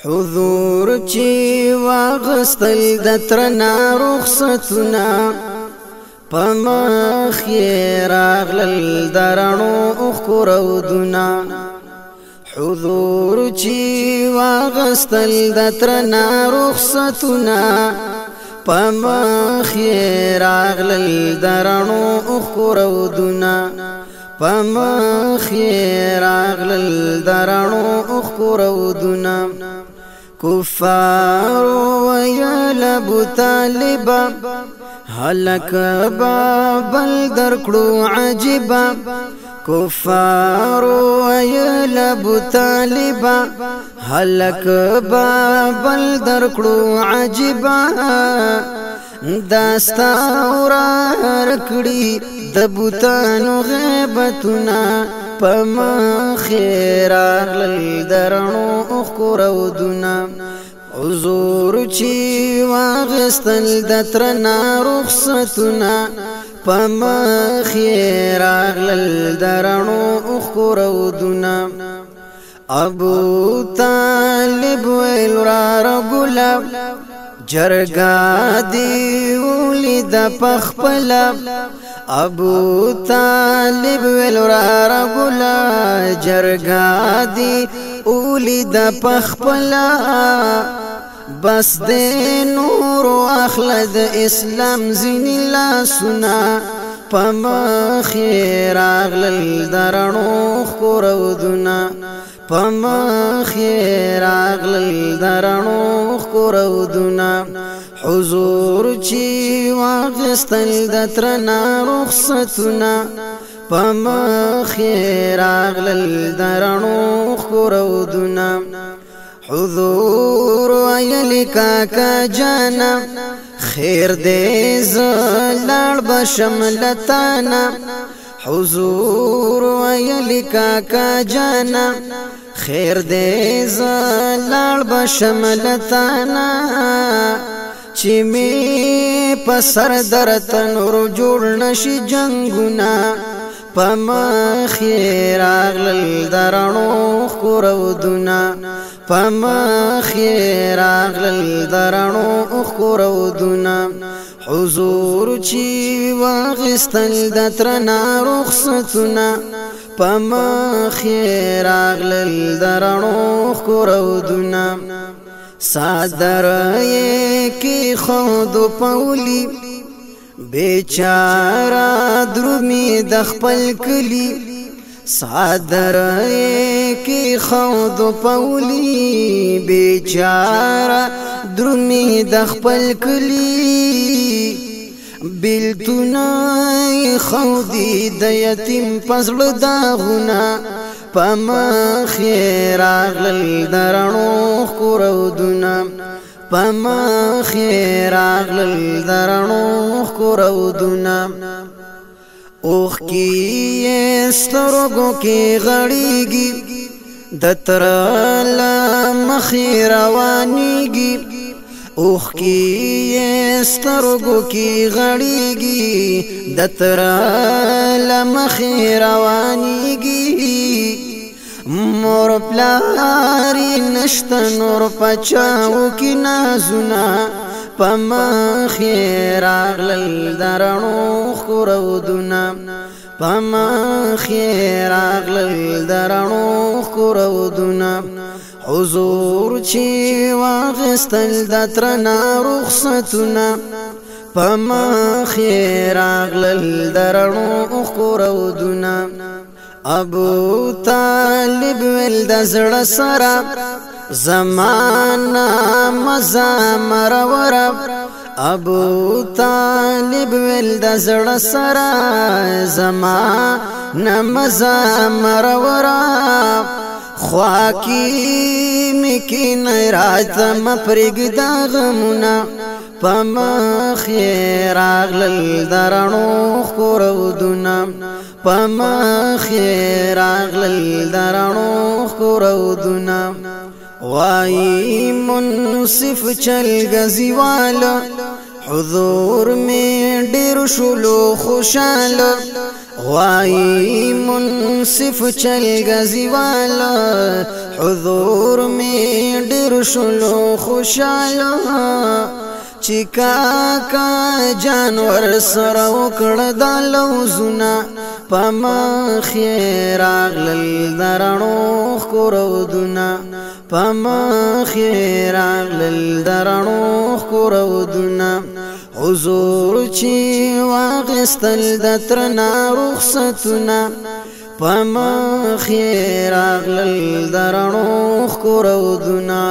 حضور چی واغستل دترنا رخصتنا پمخ راغلل درنو اخکرودنا حضور چی واغستل دترنا رخصتنا پمخ راغلل درنو اخکرودنا پمخ راغلل درنو اخکرودنا کفار ویل ابو طالبا هلک بابل درکړو عجبا کفار ویل ابو طالبا هلک بابل درکړو عجبا داستا ورار کړي د بوتانو غیبتنا پمخ راغلل درنو اخکرودنا حضور چی واغستل دترنا رخصتنا پمخ راغلل درنو اخکرودنا ابو طالب ویل را گلاب جرگا دی ولید پخپلا ابو طالب ویل را گلا جرگا دی ولید پخپلا بس دے نور اخلد اسلام زین لا سنا پمخ راغلل درنو اخکرودنا پمخ راغلل درنو اخکرودنا حضور چی واغستل دترنا رخصتنا پمخ راغلل درنو اخکرودنا حضور ویلی کاکا جانا خیر دے زلال بشملتانا حضور ویلی کاکا جانا خیر دے زلال بشملتانا چی می پسر درتن رو جوڑ نشی جنگونا پمخ راغلل درنو اخکرودنا پمخ راغلل درنو اخکرودنا حضور چی واغستل دترنا رخصتنا پمخ راغلل درنو اخکرودنا صادر کی خود پولی بیچارا درومی دخپل کلی صادر کی خود پولی بیچارا درومی دخپل کلی بیلتونای خودی د یتیم پزړ داغونا پمخ راغلل درنو اخکرودنا پمخ راغلل درنو اخکرودنا اوخ کی سترګو کې غړیږي دتر لا مخ روانيږي اوخ کی سترګو کې غړیږي دتر لا مخ روانيږي مور پلاری نشته نور پچاو کی نازونا پمخ راغلل درنو اخکرودنا پمخ راغلل درنو اخکرودنا حضور چی واغستل دترنا رخصتنا پمخ راغلل درنو اخکرودنا ابو طالب ویل د زړه سره زمانہ مزا مرور ابو طالب ویل د زړه سره زمانہ مزا مرور خواکی مکی نرات مپرگ دا غمونا پمخ راغلل درنو اخکرودنا پمخ راغلل درنو اخکرودنا وائی منصف چل گزیوالا حضور میں ډیر شلو خوشال غوائی منصف چلگزی والا حضور میں ډیر شلو خوشالا چی کاکا جانور سر وکړه د لوزونه پمخې راغلل درنو ښکرودونه پمخې راغلل درنو ښکرودونه حضور چې واغستل د ترنا رخصتونه پمخې راغلل درنو ښکرودونه